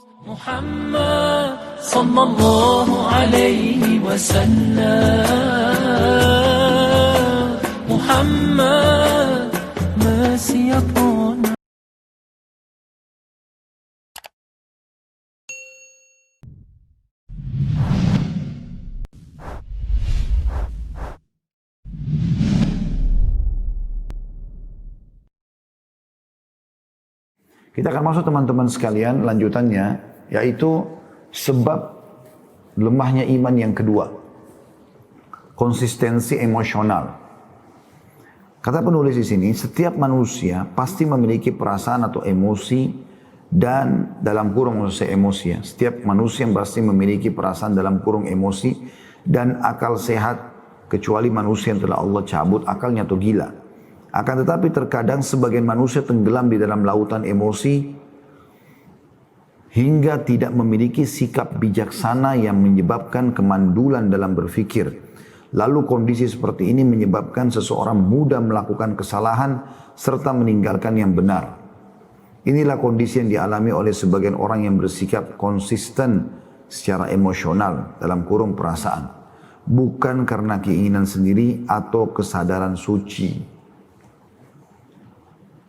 Muhammad sallallahu alaihi wasallam. Muhammad masih pun. Kita akan masuk teman-teman sekalian lanjutannya, yaitu sebab lemahnya iman yang kedua. Konsistensi emosional. Kata penulis di sini, setiap manusia pasti memiliki perasaan atau emosi dan dalam kurung maksud saya emosi ya. Setiap manusia pasti memiliki perasaan dalam kurung emosi dan akal sehat kecuali manusia yang telah Allah cabut akalnya atau gila. Akan tetapi terkadang sebagian manusia tenggelam di dalam lautan emosi hingga tidak memiliki sikap bijaksana yang menyebabkan kemandulan dalam berpikir. Lalu kondisi seperti ini menyebabkan seseorang mudah melakukan kesalahan serta meninggalkan yang benar. Inilah kondisi yang dialami oleh sebagian orang yang bersikap konsisten secara emosional dalam kurung perasaan. Bukan karena keinginan sendiri atau kesadaran suci.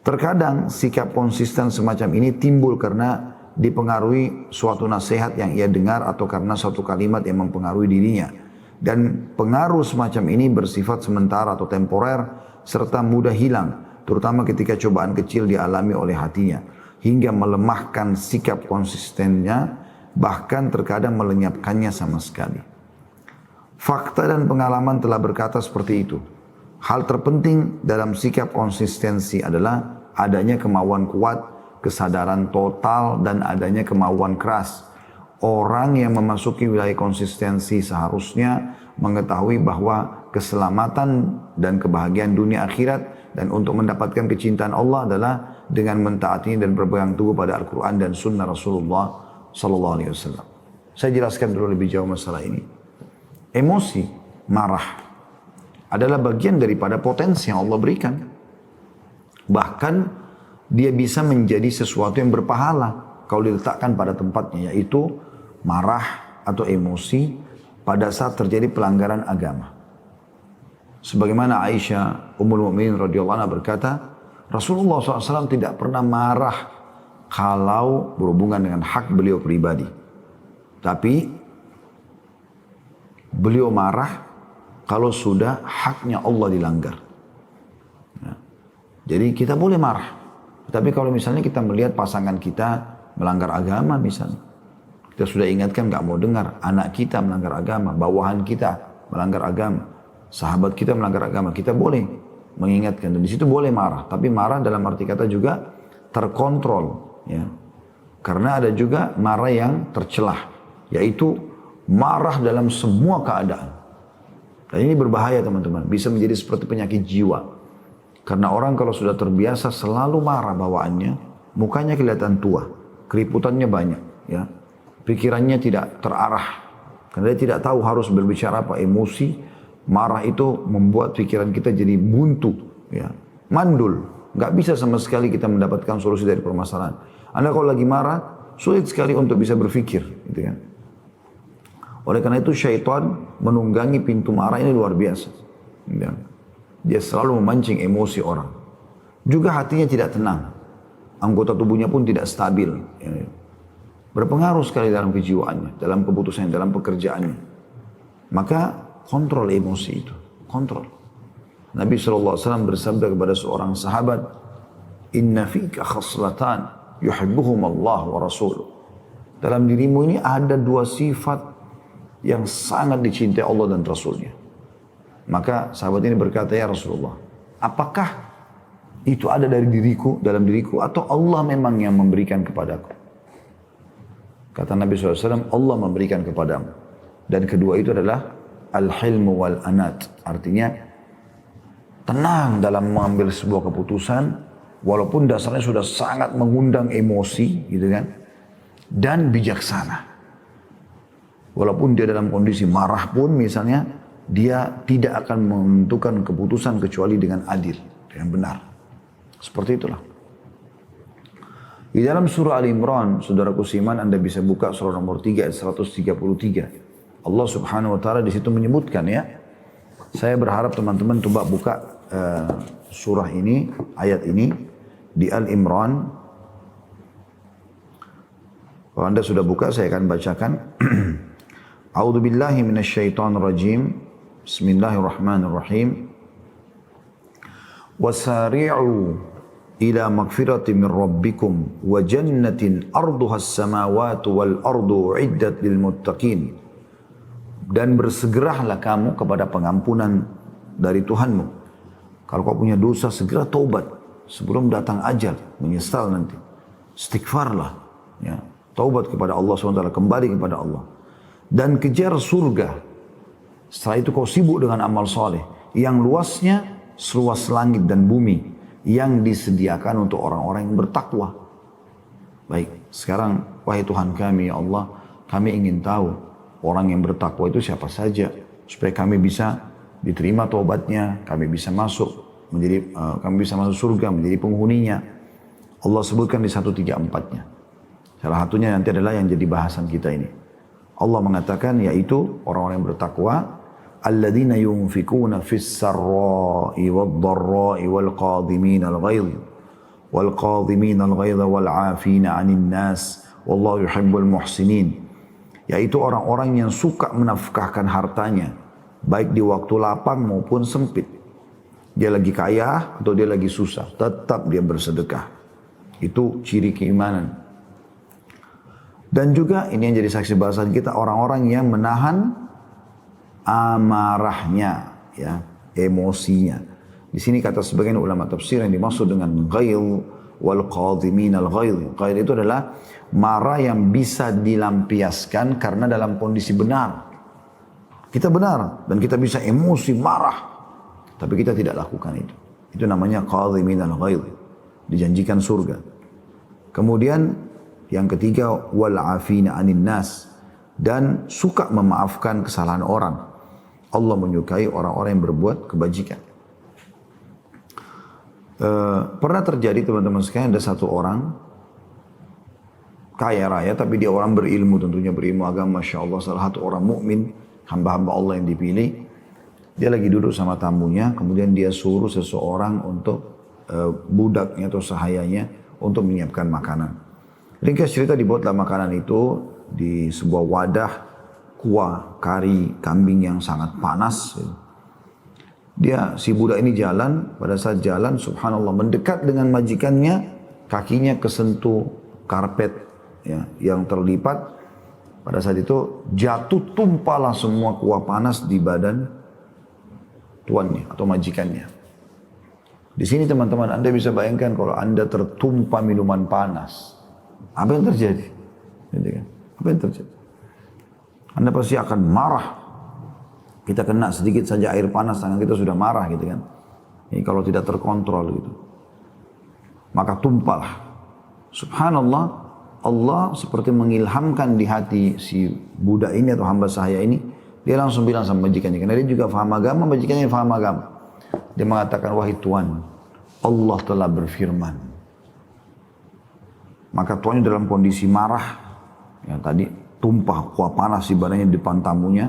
Terkadang sikap konsisten semacam ini timbul karena dipengaruhi suatu nasihat yang ia dengar atau karena suatu kalimat yang mempengaruhi dirinya. Dan pengaruh semacam ini bersifat sementara atau temporer serta mudah hilang, terutama ketika cobaan kecil dialami oleh hatinya, hingga melemahkan sikap konsistennya, bahkan terkadang melenyapkannya sama sekali. Fakta dan pengalaman telah berkata seperti itu. Hal terpenting dalam sikap konsistensi adalah adanya kemauan kuat, kesadaran total, dan adanya kemauan keras. Orang yang memasuki wilayah konsistensi seharusnya mengetahui bahwa keselamatan dan kebahagiaan dunia akhirat dan untuk mendapatkan kecintaan Allah adalah dengan mentaatinya dan berpegang teguh pada Al-Quran dan Sunnah Rasulullah Sallallahu Alaihi Wasallam. Saya jelaskan dulu lebih jauh masalah ini. Emosi, marah adalah bagian daripada potensi yang Allah berikan. Bahkan dia bisa menjadi sesuatu yang berpahala kalau diletakkan pada tempatnya, yaitu marah atau emosi pada saat terjadi pelanggaran agama. Sebagaimana Aisyah Ummul Mukminin radhiyallahu anha berkata, Rasulullah SAW tidak pernah marah kalau berhubungan dengan hak beliau pribadi. Tapi beliau marah kalau sudah haknya Allah dilanggar. Ya. Jadi kita boleh marah. Tapi kalau misalnya kita melihat pasangan kita melanggar agama misalnya. Kita sudah ingatkan gak mau dengar. Anak kita melanggar agama. Bawahan kita melanggar agama. Sahabat kita melanggar agama. Kita boleh mengingatkan. Dan di situ boleh marah. Tapi marah dalam arti kata juga terkontrol. Ya. Karena ada juga marah yang tercelah. Yaitu marah dalam semua keadaan. Dan ini berbahaya teman-teman, bisa menjadi seperti penyakit jiwa. Karena orang kalau sudah terbiasa selalu marah bawaannya, mukanya kelihatan tua, keriputannya banyak, ya, pikirannya tidak terarah. Karena dia tidak tahu harus berbicara apa, emosi, marah itu membuat pikiran kita jadi buntu, ya, mandul. Gak bisa sama sekali kita mendapatkan solusi dari permasalahan. Anda kalau lagi marah, sulit sekali untuk bisa berpikir, gitu kan. Oleh karena itu syaitan menunggangi pintu marah ini luar biasa. Dia selalu memancing emosi orang. Juga hatinya tidak tenang. Anggota tubuhnya pun tidak stabil. Berpengaruh sekali dalam kejiwaannya, dalam keputusannya, dalam pekerjaannya. Maka kontrol emosi itu. Kontrol. Nabi SAW bersabda kepada seorang sahabat, Inna fika khaslatan yuhibbuhum Allah wa rasuluh. Dalam dirimu ini ada dua sifat yang sangat dicintai Allah dan Rasulnya. Maka sahabat ini berkata, ya Rasulullah, apakah itu ada dari diriku, dalam diriku, atau Allah memang yang memberikan kepadaku? Kata Nabi SAW, Allah memberikan kepadamu. Dan kedua itu adalah al-hilmu wal-anat. Artinya, tenang dalam mengambil sebuah keputusan, walaupun dasarnya sudah sangat mengundang emosi, gitu kan, dan bijaksana. Walaupun dia dalam kondisi marah pun misalnya, dia tidak akan menentukan keputusan kecuali dengan adil, dengan benar. Seperti itulah. Di dalam surah Al-Imran, saudaraku seiman, Anda bisa buka surah nomor 3 ayat 133. Allah Subhanahu wa taala di situ menyebutkan ya. Saya berharap teman-teman coba buka surah ini, ayat ini di Al-Imran. Kalau Anda sudah buka, saya akan bacakan. A'udzu billahi minasyaitonir rajim. Bismillahirrahmanirrahim. Wasari'u ila magfirati min rabbikum wa jannatin arduha as-samawati wal ardu uiddat lil muttaqin. Dan bersegeralah kamu kepada pengampunan dari Tuhanmu. Kalau kau punya dosa, segera taubat sebelum datang ajal, menyesal nanti. Istighfarlah, ya. Taubat kepada Allah SWT, kembali kepada Allah. Dan kejar surga. Setelah itu kau sibuk dengan amal soleh. Yang luasnya seluas langit dan bumi. Yang disediakan untuk orang-orang yang bertakwa. Baik, sekarang wahai Tuhan kami ya Allah, kami ingin tahu orang yang bertakwa itu siapa saja. Supaya kami bisa diterima taubatnya, kami bisa masuk surga, menjadi penghuninya. Allah sebutkan di 134-nya. Salah satunya nanti adalah yang jadi bahasan kita ini. Allah mengatakan yaitu orang-orang yang bertakwa, alladzina yunfikuna fis sarra'i wad-dharra'i wal qadhimin al-ghaidh wal qadhimin al-ghaidha wal 'afina 'anil nas wallahu yuhibbul muhsinin. Yaitu orang-orang yang suka menafkahkan hartanya baik di waktu lapang maupun sempit. Dia lagi kaya atau dia lagi susah, tetap dia bersedekah. Itu ciri keimanan. Dan juga ini yang jadi saksi bahasan kita, orang-orang yang menahan amarahnya, ya, emosinya. Di sini kata sebagian ulama tafsir yang dimaksud dengan ghail wal qadhimin al ghail. Ghail itu adalah marah yang bisa dilampiaskan karena dalam kondisi benar. Kita benar dan kita bisa emosi marah, tapi kita tidak lakukan itu. Itu namanya qadhimin al ghail. Dijanjikan surga. Kemudian yang ketiga, wal afina 'anil nas, dan suka memaafkan kesalahan orang. Allah menyukai orang-orang yang berbuat kebajikan. Pernah terjadi teman-teman sekalian, ada satu orang kaya raya tapi dia orang berilmu, tentunya berilmu agama, Masya Allah, salah satu orang mukmin, hamba-hamba Allah yang dipilih. Dia lagi duduk sama tamunya, kemudian dia suruh seseorang untuk budaknya atau sahayanya untuk menyiapkan makanan. Ringkas cerita, dibuatlah makanan itu di sebuah wadah kuah kari kambing yang sangat panas. Si budak ini jalan, pada saat jalan subhanallah mendekat dengan majikannya, kakinya kesentuh karpet ya, yang terlipat. Pada saat itu jatuh, tumpahlah semua kuah panas di badan tuannya atau majikannya. Di sini teman-teman Anda bisa bayangkan kalau Anda tertumpah minuman panas. Apa yang terjadi? Apa yang terjadi? Anda pasti akan marah. Kita kena sedikit saja air panas, tangan kita sudah marah gitu kan. Ini kalau tidak terkontrol gitu. Maka tumpahlah. Subhanallah, Allah seperti mengilhamkan di hati si budak ini atau hamba sahaya ini. Dia langsung bilang sama majikannya, karena dia juga faham agama, majikannya faham agama. Dia mengatakan, wahai Tuhan, Allah telah berfirman. Maka tuannya dalam kondisi marah, ya tadi tumpah kuah panas di badannya di depan tamunya.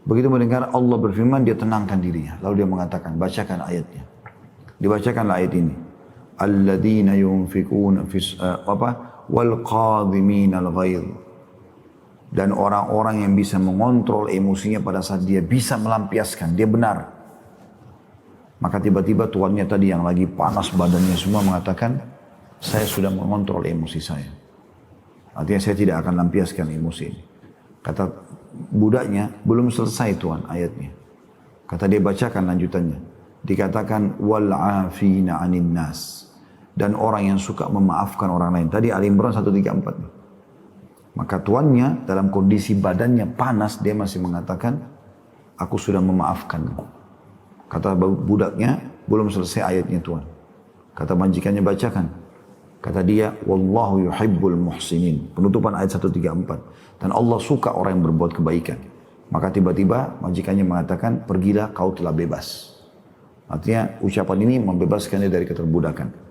Begitu mendengar Allah berfirman, dia tenangkan dirinya. Lalu dia mengatakan, bacakan ayatnya. Dibacakanlah ayat ini. Alladzina yunfikuna wal qadhimin al ghaidh. Dan orang-orang yang bisa mengontrol emosinya pada saat dia bisa melampiaskan, dia benar. Maka tiba-tiba tuannya tadi yang lagi panas badannya semua mengatakan, saya sudah mengontrol emosi saya. Artinya saya tidak akan lampiaskan emosi ini. Kata budaknya, belum selesai Tuhan ayatnya. Kata dia, bacakan lanjutannya. Dikatakan, wal afina 'anil nas. Dan orang yang suka memaafkan orang lain. Tadi Al-Imran 134. Maka tuannya dalam kondisi badannya panas, dia masih mengatakan, aku sudah memaafkan. Kata budaknya, belum selesai ayatnya Tuhan. Kata majikannya, bacakan. Kata dia, wallahu yuhibbul muhsinin. Penutupan ayat 134. Dan Allah suka orang yang berbuat kebaikan. Maka tiba-tiba majikannya mengatakan, pergilah, kau telah bebas. Artinya ucapan ini membebaskan dia dari keterbudakan.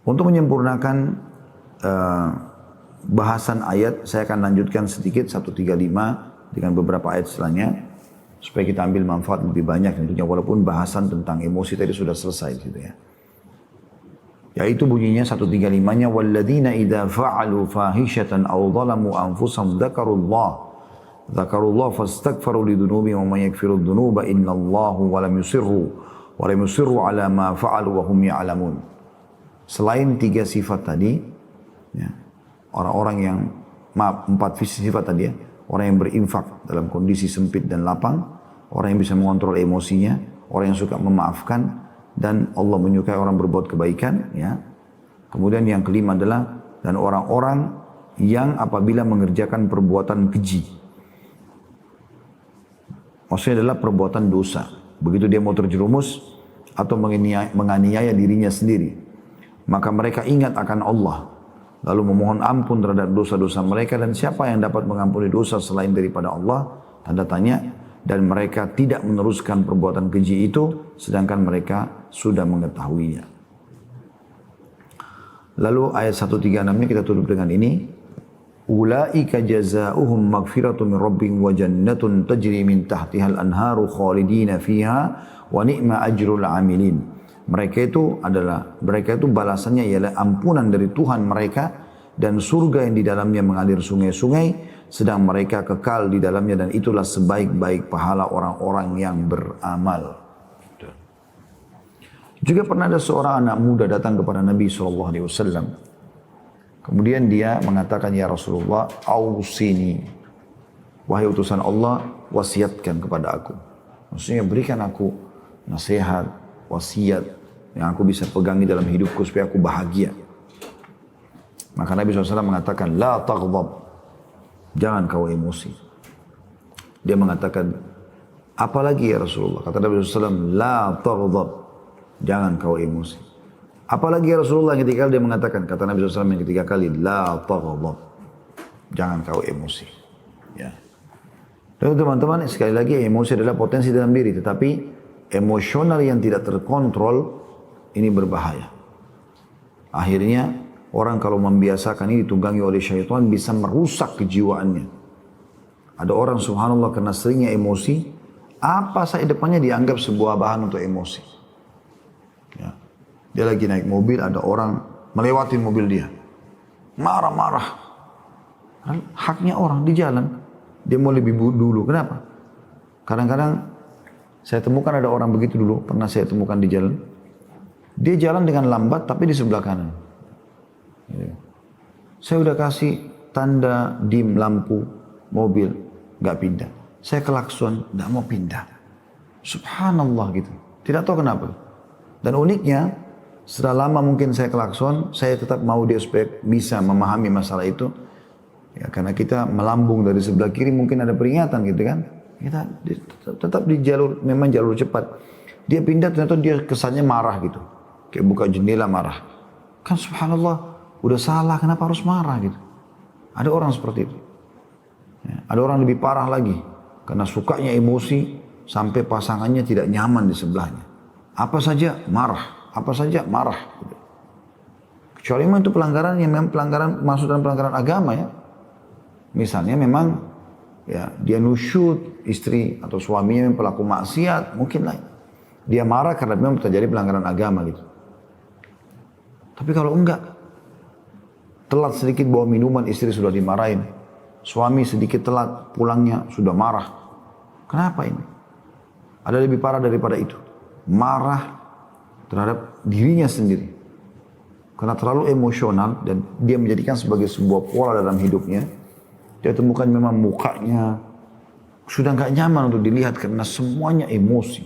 Untuk menyempurnakan bahasan ayat, saya akan lanjutkan sedikit 135 dengan beberapa ayat setelahnya supaya kita ambil manfaat lebih banyak tentunya, walaupun bahasan tentang emosi tadi sudah selesai gitu ya. Yaitu bunyinya 135-nya, walladzina idza fa'alu fahishatan aw dhalamu anfusahum dzakarullah fastaghfaru lidzunubihim wa may yaghfiru dzunuba illallahu wa lam yusirru ala ma fa'alu wa hum ya'lamun. Selain 3 sifat tadi, ya, orang-orang yang, maaf, 4 sifat tadi ya, orang yang berinfak dalam kondisi sempit dan lapang, orang yang bisa mengontrol emosinya, orang yang suka memaafkan, dan Allah menyukai orang berbuat kebaikan. Ya. Kemudian yang kelima adalah, dan orang-orang yang apabila mengerjakan perbuatan keji, maksudnya adalah perbuatan dosa, begitu dia mau terjerumus atau menganiaya dirinya sendiri, maka mereka ingat akan Allah, lalu memohon ampun terhadap dosa-dosa mereka, dan siapa yang dapat mengampuni dosa selain daripada Allah, tanda tanya, dan mereka tidak meneruskan perbuatan keji itu, sedangkan mereka sudah mengetahuinya. Lalu ayat 136-nya kita tutup dengan ini, ulaika jazaohum maghfiratun min rabbihim wa jannatun tajri min tahtihal anharu khalidina fiha wa ni'ma ajrul amilin. Mereka itu balasannya ialah ampunan dari Tuhan mereka dan surga yang di dalamnya mengalir sungai-sungai, sedang mereka kekal di dalamnya, dan itulah sebaik-baik pahala orang-orang yang beramal. Juga pernah ada seorang anak muda datang kepada Nabi SAW. Kemudian dia mengatakan, ya Rasulullah, ausini, wahai utusan Allah, wasiatkan kepada aku. Maksudnya berikan aku nasihat, wasiat yang aku bisa pegangi dalam hidupku supaya aku bahagia. Maka Nabi SAW mengatakan, la taghdab, jangan kau emosi. Dia mengatakan, apalagi ya Rasulullah? Kata Nabi SAW, la taghdab, jangan kau emosi. Apalagi ya Rasulullah? Yang ketiga kali dia mengatakan, kata Nabi SAW yang ketiga kali, la taghdab, jangan kau emosi. Ya. Dan teman-teman, sekali lagi, emosi adalah potensi dalam diri, tetapi emosional yang tidak terkontrol ini berbahaya. Akhirnya orang kalau membiasakan ini ditunggangi oleh syaitan bisa merusak kejiwaannya. Ada orang subhanallah karena seringnya emosi, apa saja depannya dianggap sebuah bahan untuk emosi. Ya. Dia lagi naik mobil, ada orang melewati mobil dia, marah-marah. Haknya orang di jalan, dia mau lebih dulu. Kenapa? Kadang-kadang saya temukan ada orang begitu dulu, pernah saya temukan di jalan. Dia jalan dengan lambat tapi di sebelah kanan. Saya udah kasih tanda dim lampu mobil, nggak pindah. Saya klakson, nggak mau pindah. Subhanallah gitu. Tidak tahu kenapa. Dan uniknya, setelah lama mungkin saya klakson, saya tetap mau dia supaya bisa memahami masalah itu. Ya, karena kita melambung dari sebelah kiri mungkin ada peringatan gitu kan. Kita tetap di jalur, memang jalur cepat. Dia pindah ternyata dia kesannya marah gitu. Kayak buka jendela marah. Kan subhanallah, udah salah, kenapa harus marah gitu. Ada orang seperti itu. Ya, ada orang lebih parah lagi. Karena sukanya emosi sampai pasangannya tidak nyaman di sebelahnya. Apa saja marah, apa saja marah. Gitu. Kecuali memang itu pelanggaran yang memang pelanggaran, masuk dalam pelanggaran agama ya. Misalnya memang ya dia nusyud, istri atau suaminya memang pelaku maksiat, mungkin lah. Dia marah karena memang terjadi pelanggaran agama gitu. Tapi kalau enggak, telat sedikit bawa minuman, istri sudah dimarahin. Suami sedikit telat pulangnya sudah marah. Kenapa ini? Ada lebih parah daripada itu. Marah terhadap dirinya sendiri. Karena terlalu emosional dan dia menjadikan sebagai sebuah pola dalam hidupnya. Dia temukan memang mukanya sudah nggak nyaman untuk dilihat karena semuanya emosi.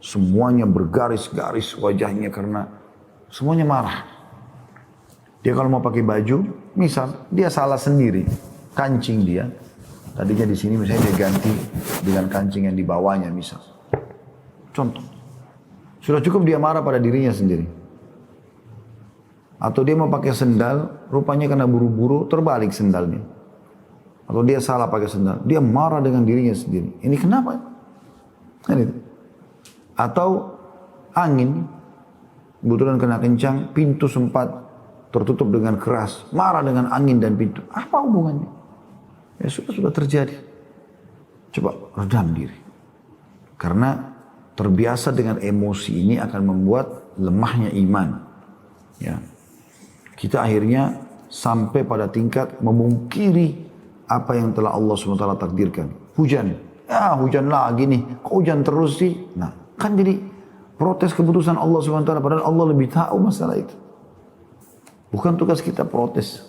Semuanya bergaris-garis wajahnya karena semuanya marah. Dia kalau mau pakai baju, misal dia salah sendiri, kancing dia. Tadinya di sini misalnya dia ganti dengan kancing yang di bawahnya misal. Contoh. Sudah cukup dia marah pada dirinya sendiri. Atau dia mau pakai sendal, rupanya karena buru-buru terbalik sendalnya. Atau dia salah pakai sendal, dia marah dengan dirinya sendiri. Ini kenapa? Kan itu. Atau angin, kebetulan kena kencang, pintu sempat tertutup dengan keras, marah dengan angin dan pintu. Apa hubungannya? Ya sudah terjadi. Coba redam diri. Karena terbiasa dengan emosi ini akan membuat lemahnya iman. Ya. Kita akhirnya sampai pada tingkat memungkiri apa yang telah Allah SWT takdirkan. Hujan. Ya hujan lagi nih. Kok hujan terus sih? Nah kan jadi protes keputusan Allah SWT. Padahal Allah lebih tahu masalah itu. Bukan tugas kita protes.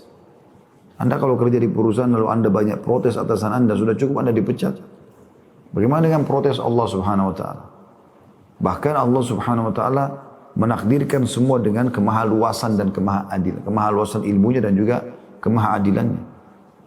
Anda kalau kerja di perusahaan lalu Anda banyak protes atasan Anda, sudah cukup Anda dipecat. Bagaimana dengan protes Allah Subhanahu Wa Taala? Bahkan Allah Subhanahu Wa Taala menakdirkan semua dengan kemahaluasan dan kemahaadilan, kemahaluasan ilmunya dan juga kemahaadilannya.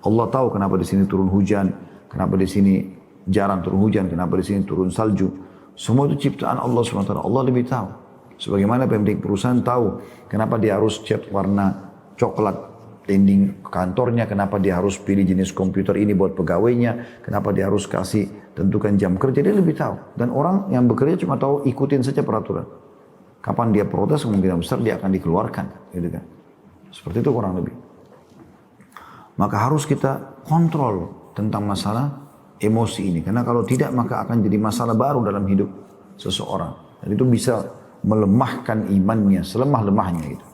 Allah tahu kenapa di sini turun hujan, kenapa di sini jarang turun hujan, kenapa di sini turun salju. Semua itu ciptaan Allah Subhanahu Wa Taala. Allah lebih tahu. Sebagaimana pemilik perusahaan tahu kenapa dia harus cat warna coklat dinding kantornya, kenapa dia harus pilih jenis komputer ini buat pegawainya, kenapa dia harus kasih tentukan jam kerja, dia lebih tahu. Dan orang yang bekerja cuma tahu ikutin saja peraturan. Kapan dia protes kemungkinan besar dia akan dikeluarkan, gitu kan. Seperti itu kurang lebih. Maka harus kita kontrol tentang masalah emosi ini, karena kalau tidak maka akan jadi masalah baru dalam hidup seseorang. Dan itu bisa melemahkan imannya, selemah-lemahnya itu.